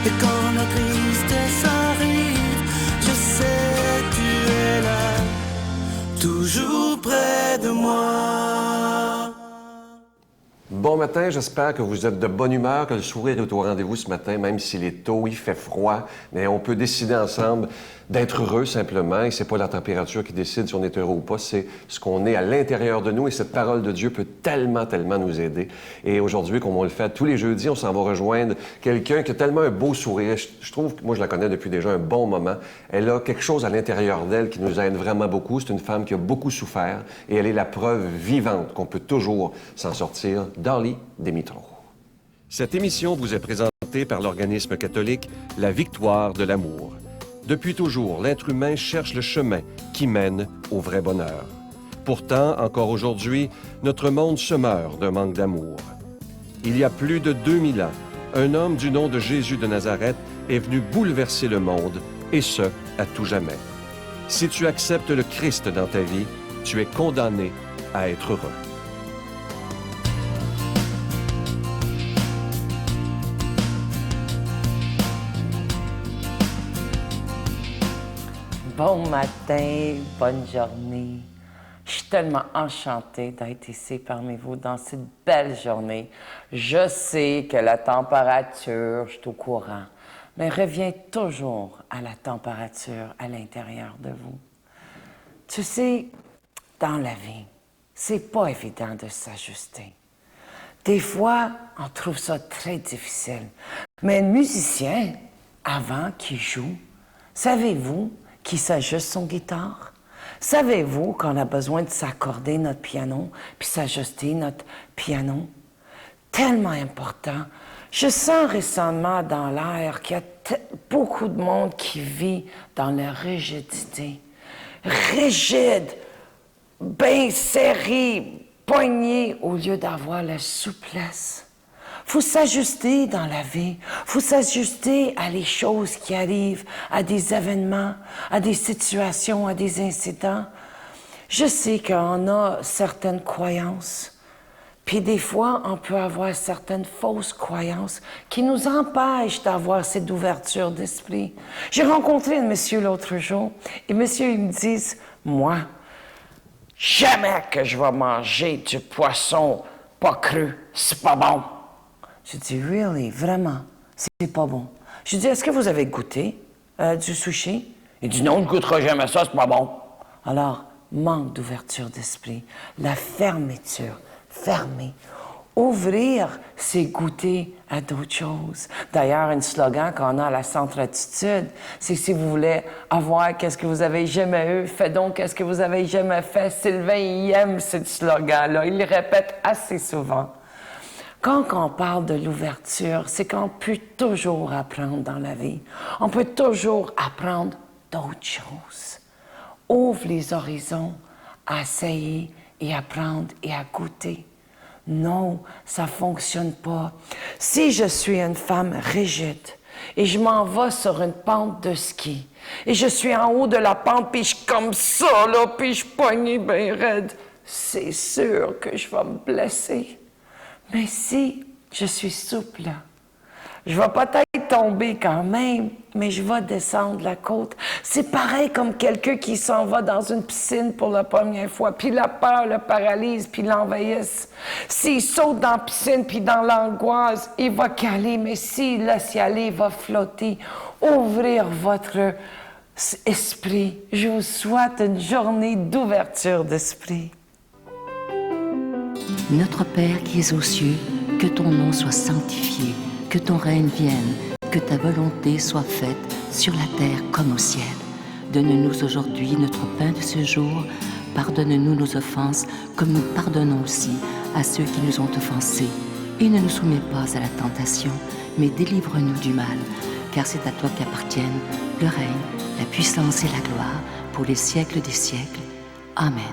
Et quand la tristesse arrive, je sais que tu es là, toujours près de moi. Bon matin, j'espère que vous êtes de bonne humeur, que le sourire est au rendez-vous ce matin, même s'il est tôt, il fait froid, mais on peut décider ensemble d'être heureux simplement, et c'est pas la température qui décide si on est heureux ou pas, c'est ce qu'on est à l'intérieur de nous, et cette parole de Dieu peut tellement nous aider. Et aujourd'hui, comme on le fait tous les jeudis, on s'en va rejoindre quelqu'un qui a tellement un beau sourire. Je trouve que moi, je la connais depuis déjà un bon moment. Elle a quelque chose à l'intérieur d'elle qui nous aide vraiment beaucoup. C'est une femme qui a beaucoup souffert, et elle est la preuve vivante qu'on peut toujours s'en sortir. Darlie Demitro. Cette émission vous est présentée par l'organisme catholique La Victoire de l'amour. Depuis toujours, l'être humain cherche le chemin qui mène au vrai bonheur. Pourtant, encore aujourd'hui, notre monde se meurt d'un manque d'amour. Il y a plus de 2000 ans, un homme du nom de Jésus de Nazareth est venu bouleverser le monde, et ce, à tout jamais. Si tu acceptes le Christ dans ta vie, tu es condamné à être heureux. Bon matin, bonne journée. Je suis tellement enchantée d'être ici parmi vous dans cette belle journée. Je sais que la température, je suis au courant, mais reviens toujours à la température à l'intérieur de vous. Tu sais, dans la vie, c'est pas évident de s'ajuster. Des fois, on trouve ça très difficile. Mais un musicien, avant qu'il joue, savez-vous qui s'ajuste son guitare? Savez-vous qu'on a besoin de s'accorder notre piano puis s'ajuster notre piano? Tellement important. Je sens récemment dans l'air qu'il y a beaucoup de monde qui vit dans la rigidité. Rigide, bien serré, poigné au lieu d'avoir la souplesse. Faut s'ajuster dans la vie. Faut s'ajuster à les choses qui arrivent, à des événements, à des situations, à des incidents. Je sais qu'on a certaines croyances. Puis des fois, on peut avoir certaines fausses croyances qui nous empêchent d'avoir cette ouverture d'esprit. J'ai rencontré un monsieur l'autre jour, et monsieur, il me dit, moi, jamais que je vais manger du poisson pas cru, c'est pas bon. Je dis, really, vraiment, c'est pas bon. Je dis, est-ce que vous avez goûté du sushi? Il dit, non, je ne goûterai jamais ça, c'est pas bon. Alors, manque d'ouverture d'esprit, la fermeture, fermer. Ouvrir, c'est goûter à d'autres choses. D'ailleurs, un slogan qu'on a à la Centre Attitude, c'est si vous voulez avoir qu'est-ce que vous avez jamais eu, faites donc qu'est-ce que vous avez jamais fait. Sylvain, il aime ce slogan-là, il le répète assez souvent. Quand on parle de l'ouverture, c'est qu'on peut toujours apprendre dans la vie. On peut toujours apprendre d'autres choses. Ouvre les horizons, à essayer et apprendre et à goûter. Non, ça ne fonctionne pas. Si je suis une femme rigide et je m'en vais sur une pente de ski et je suis en haut de la pente puis je suis comme ça, là, puis je poigne bien raide, c'est sûr que je vais me blesser. Mais si je suis souple, je vais peut-être tomber quand même, mais je vais descendre la côte. C'est pareil comme quelqu'un qui s'en va dans une piscine pour la première fois, puis la peur le paralyse, puis l'envahisse. S'il saute dans la piscine, puis dans l'angoisse, il va caler, mais s'il laisse y aller, il va flotter. Ouvrir votre esprit. Je vous souhaite une journée d'ouverture d'esprit. Notre Père qui es aux cieux, que ton nom soit sanctifié, que ton règne vienne, que ta volonté soit faite sur la terre comme au ciel. Donne-nous aujourd'hui notre pain de ce jour. Pardonne-nous nos offenses, comme nous pardonnons aussi à ceux qui nous ont offensés. Et ne nous soumets pas à la tentation, mais délivre-nous du mal. Car c'est à toi qu'appartiennent le règne, la puissance et la gloire, pour les siècles des siècles. Amen.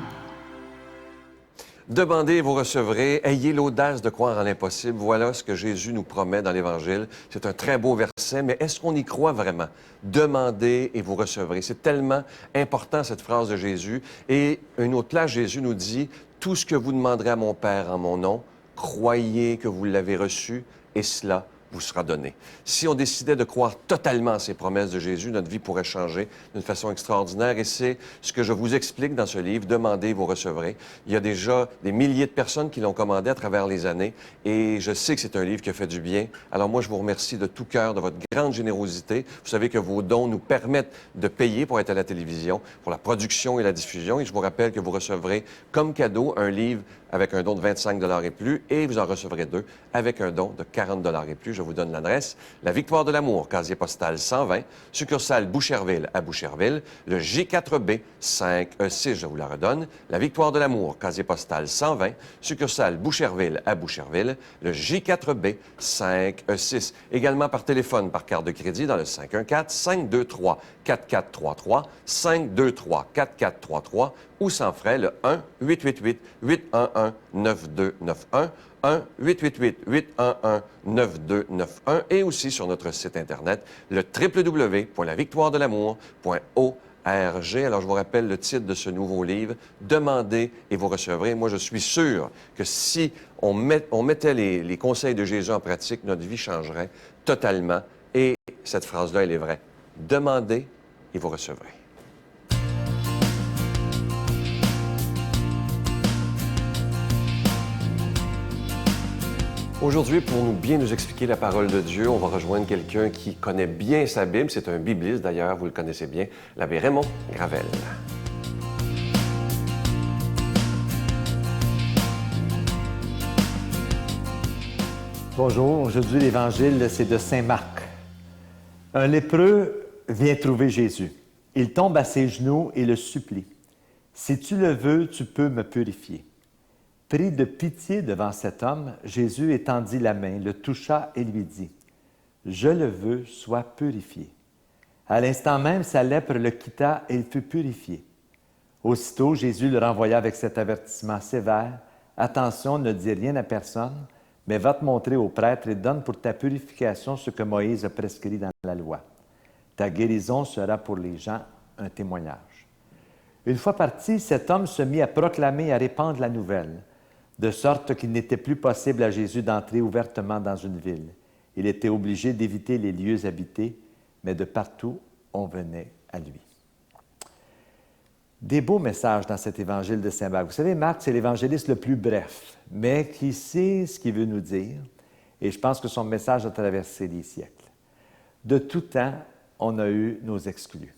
Demandez et vous recevrez. Ayez l'audace de croire en l'impossible. Voilà ce que Jésus nous promet dans l'Évangile. C'est un très beau verset, mais est-ce qu'on y croit vraiment? Demandez et vous recevrez. C'est tellement important, cette phrase de Jésus. Et une autre place, Jésus nous dit, « Tout ce que vous demanderez à mon Père en mon nom, croyez que vous l'avez reçu, et cela vous sera donné. Si on décidait de croire totalement à ces promesses de Jésus, notre vie pourrait changer d'une façon extraordinaire. Et c'est ce que je vous explique dans ce livre, Demandez, vous recevrez. Il y a déjà des milliers de personnes qui l'ont commandé à travers les années et je sais que c'est un livre qui a fait du bien. Alors moi, je vous remercie de tout cœur de votre grande générosité. Vous savez que vos dons nous permettent de payer pour être à la télévision, pour la production et la diffusion. Et je vous rappelle que vous recevrez comme cadeau un livre avec un don de 25 $ et plus, et vous en recevrez 2 avec un don de 40 $ et plus. Je vous donne l'adresse. La Victoire de l'amour, casier postal 120, succursale Boucherville à Boucherville, le J4B 5E6, je vous la redonne. La Victoire de l'amour, casier postal 120, succursale Boucherville à Boucherville, le J4B 5E6. Également par téléphone, par carte de crédit dans le 514-523-4433, 523-4433, ou sans frais, le 1-888-811-9291, 1-888-811-9291, et aussi sur notre site Internet, le www.lavictoiredelamour.org. Alors, je vous rappelle le titre de ce nouveau livre, Demandez et vous recevrez. Moi, je suis sûr que si on mettait les conseils de Jésus en pratique, notre vie changerait totalement. Et cette phrase-là, elle est vraie. Demandez et vous recevrez. Aujourd'hui, pour bien nous expliquer la parole de Dieu, on va rejoindre quelqu'un qui connaît bien sa Bible. C'est un bibliste, d'ailleurs, vous le connaissez bien, l'abbé Raymond Gravel. Bonjour, aujourd'hui l'évangile, c'est de Saint Marc. Un lépreux vient trouver Jésus. Il tombe à ses genoux et le supplie. « Si tu le veux, tu peux me purifier. » Pris de pitié devant cet homme, Jésus étendit la main, le toucha et lui dit « Je le veux, sois purifié. » À l'instant même, sa lèpre le quitta et il fut purifié. Aussitôt, Jésus le renvoya avec cet avertissement sévère « Attention, ne dis rien à personne, mais va te montrer au prêtre et donne pour ta purification ce que Moïse a prescrit dans la loi. Ta guérison sera pour les gens un témoignage. » Une fois parti, cet homme se mit à proclamer et à répandre la nouvelle, de sorte qu'il n'était plus possible à Jésus d'entrer ouvertement dans une ville. Il était obligé d'éviter les lieux habités, mais de partout, on venait à lui. Des beaux messages dans cet évangile de Saint Marc. Vous savez, Marc, c'est l'évangéliste le plus bref, mais qui sait ce qu'il veut nous dire, et je pense que son message a traversé les siècles. De tout temps, on a eu nos exclus.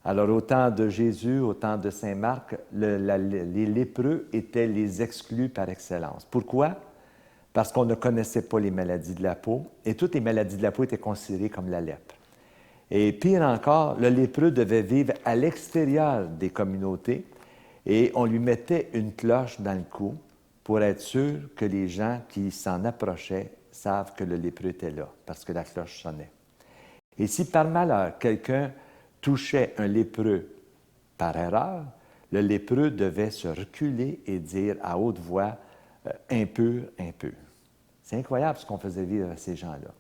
Alors, au temps de Jésus, au temps de Saint Marc, les lépreux étaient les exclus par excellence. Pourquoi? Parce qu'on ne connaissait pas les maladies de la peau, et toutes les maladies de la peau étaient considérées comme la lèpre. Et pire encore, le lépreux devait vivre à l'extérieur des communautés, et on lui mettait une cloche dans le cou pour être sûr que les gens qui s'en approchaient savent que le lépreux était là, parce que la cloche sonnait. Et si par malheur, quelqu'un touchait un lépreux par erreur, le lépreux devait se reculer et dire à haute voix « impur, impur ». C'est incroyable ce qu'on faisait vivre à ces gens-là.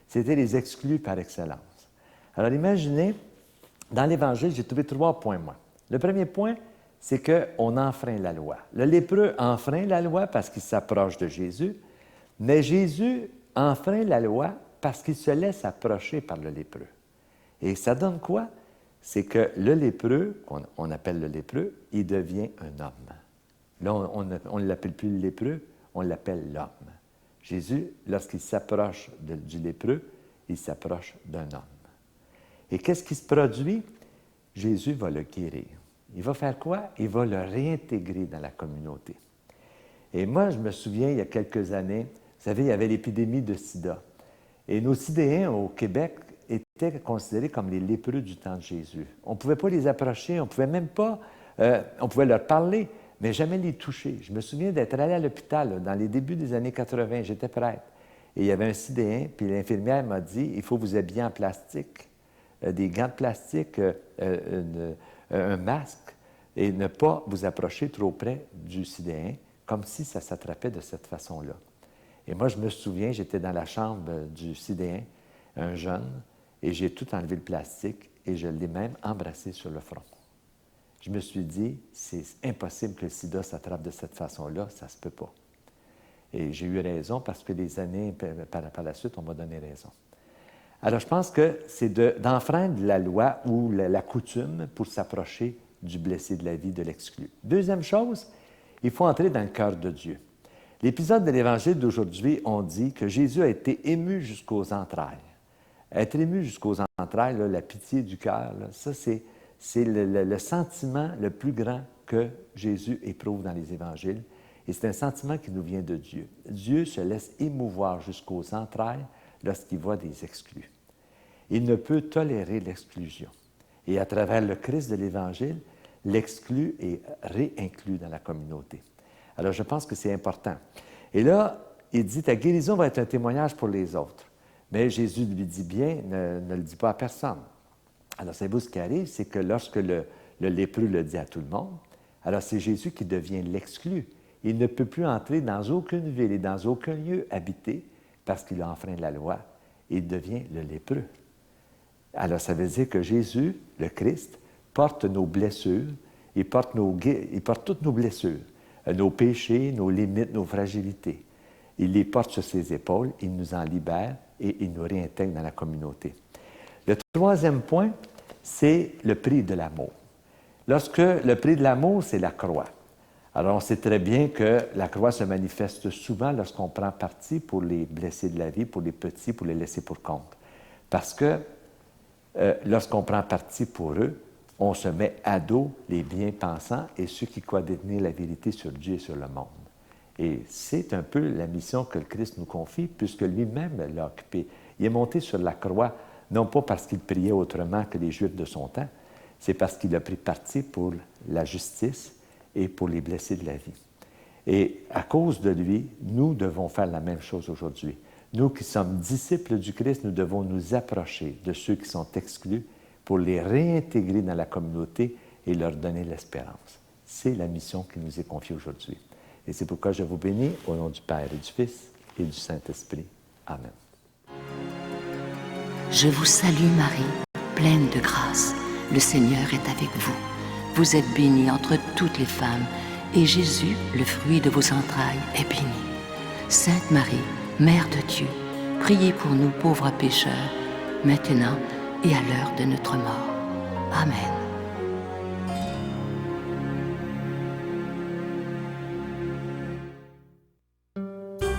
C'était les exclus par excellence. Alors imaginez, dans l'Évangile, j'ai trouvé 3 points, moi. Le premier point, c'est qu'on enfreint la loi. Le lépreux enfreint la loi parce qu'il s'approche de Jésus, mais Jésus enfreint la loi parce qu'il se laisse approcher par le lépreux. Et ça donne quoi? C'est que le lépreux, qu'on appelle le lépreux, il devient un homme. Là, on ne l'appelle plus le lépreux, on l'appelle l'homme. Jésus, lorsqu'il s'approche du lépreux, il s'approche d'un homme. Et qu'est-ce qui se produit? Jésus va le guérir. Il va faire quoi? Il va le réintégrer dans la communauté. Et moi, je me souviens, il y a quelques années, vous savez, il y avait l'épidémie de sida. Et nos Sidéens au Québec étaient considérés comme les lépreux du temps de Jésus. On ne pouvait pas les approcher, on ne pouvait même pas, on pouvait leur parler, mais jamais les toucher. Je me souviens d'être allé à l'hôpital dans les débuts des années 80, j'étais prêtre. Et il y avait un Sidéen, puis l'infirmière m'a dit, il faut vous habiller en plastique, des gants de plastique, un masque, et ne pas vous approcher trop près du Sidéen, comme si ça s'attrapait de cette façon-là. Et moi, je me souviens, j'étais dans la chambre du Sidéen, un jeune, et j'ai tout enlevé le plastique et je l'ai même embrassé sur le front. Je me suis dit, c'est impossible que le sida s'attrape de cette façon-là, ça ne se peut pas. Et j'ai eu raison parce que les années par la suite, on m'a donné raison. Alors, je pense que c'est d'enfreindre la loi ou la coutume pour s'approcher du blessé de la vie, de l'exclu. Deuxième chose, il faut entrer dans le cœur de Dieu. L'épisode de l'Évangile d'aujourd'hui, on dit que Jésus a été ému jusqu'aux entrailles. Être ému jusqu'aux entrailles, là, la pitié du cœur, là, ça, c'est le sentiment le plus grand que Jésus éprouve dans les Évangiles. Et c'est un sentiment qui nous vient de Dieu. Dieu se laisse émouvoir jusqu'aux entrailles lorsqu'il voit des exclus. Il ne peut tolérer l'exclusion. Et à travers le Christ de l'Évangile, l'exclu est réinclus dans la communauté. Alors, je pense que c'est important. Et là, il dit, ta guérison va être un témoignage pour les autres. Mais Jésus lui dit bien, ne le dis pas à personne. Alors, savez-vous ce qui arrive, c'est que lorsque le lépreux le dit à tout le monde, alors c'est Jésus qui devient l'exclu. Il ne peut plus entrer dans aucune ville et dans aucun lieu habité parce qu'il a enfreint la loi. Il devient le lépreux. Alors, ça veut dire que Jésus, le Christ, porte nos blessures, il porte toutes nos blessures, nos péchés, nos limites, nos fragilités. Il les porte sur ses épaules, il nous en libère et il nous réintègre dans la communauté. Le troisième point, c'est le prix de l'amour. Lorsque le prix de l'amour, c'est la croix. Alors, on sait très bien que la croix se manifeste souvent lorsqu'on prend parti pour les blessés de la vie, pour les petits, pour les laisser pour compte. Parce que lorsqu'on prend parti pour eux, on se met à dos les bien-pensants et ceux qui croient détenir la vérité sur Dieu et sur le monde. Et c'est un peu la mission que le Christ nous confie, puisque lui-même l'a occupée. Il est monté sur la croix, non pas parce qu'il priait autrement que les Juifs de son temps, c'est parce qu'il a pris parti pour la justice et pour les blessés de la vie. Et à cause de lui, nous devons faire la même chose aujourd'hui. Nous qui sommes disciples du Christ, nous devons nous approcher de ceux qui sont exclus pour les réintégrer dans la communauté et leur donner l'espérance. C'est la mission qui nous est confiée aujourd'hui. Et c'est pourquoi je vous bénis au nom du Père et du Fils et du Saint-Esprit. Amen. Je vous salue Marie, pleine de grâce. Le Seigneur est avec vous. Vous êtes bénie entre toutes les femmes, et Jésus, le fruit de vos entrailles, est béni. Sainte Marie, Mère de Dieu, priez pour nous pauvres pécheurs, maintenant et à l'heure de notre mort. Amen.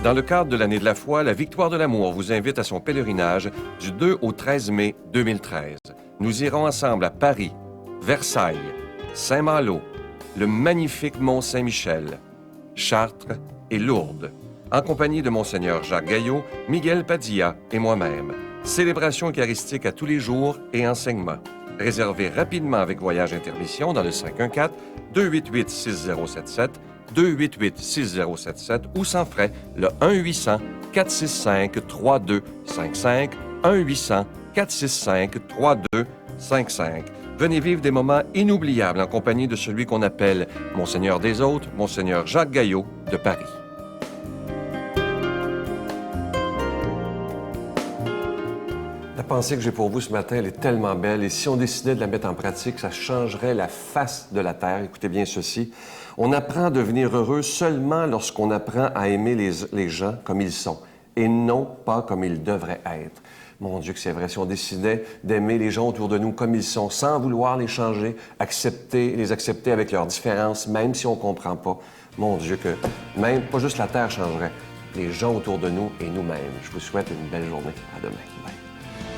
Dans le cadre de l'année de la foi, la Victoire de l'amour vous invite à son pèlerinage du 2 au 13 mai 2013. Nous irons ensemble à Paris, Versailles, Saint-Malo, le magnifique Mont-Saint-Michel, Chartres et Lourdes, en compagnie de Monseigneur Jacques Gaillot, Miguel Padilla et moi-même. Célébration eucharistique à tous les jours et enseignement. Réservez rapidement avec Voyage Intermission dans le 514-288-6077, 288-6077 ou sans frais le 1-800-465-3255, 1-800-465-3255. Venez vivre des moments inoubliables en compagnie de celui qu'on appelle Monseigneur des Autres, Monseigneur Jacques Gaillot de Paris. La pensée que j'ai pour vous ce matin, elle est tellement belle. Et si on décidait de la mettre en pratique, ça changerait la face de la terre. Écoutez bien ceci. On apprend à devenir heureux seulement lorsqu'on apprend à aimer les gens comme ils sont et non pas comme ils devraient être. Mon Dieu que c'est vrai. Si on décidait d'aimer les gens autour de nous comme ils sont, sans vouloir les changer, les accepter avec leurs différences, même si on ne comprend pas, mon Dieu que même, pas juste la terre changerait, les gens autour de nous et nous-mêmes. Je vous souhaite une belle journée. À demain. Bye.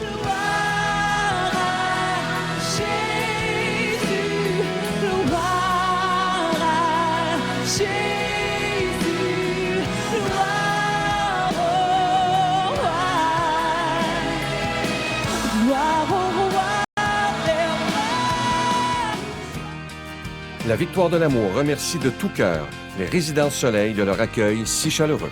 Gloire à Jésus, gloire à Jésus, gloire au roi des rois. La Victoire de l'amour remercie de tout cœur les Résidences Soleil de leur accueil si chaleureux.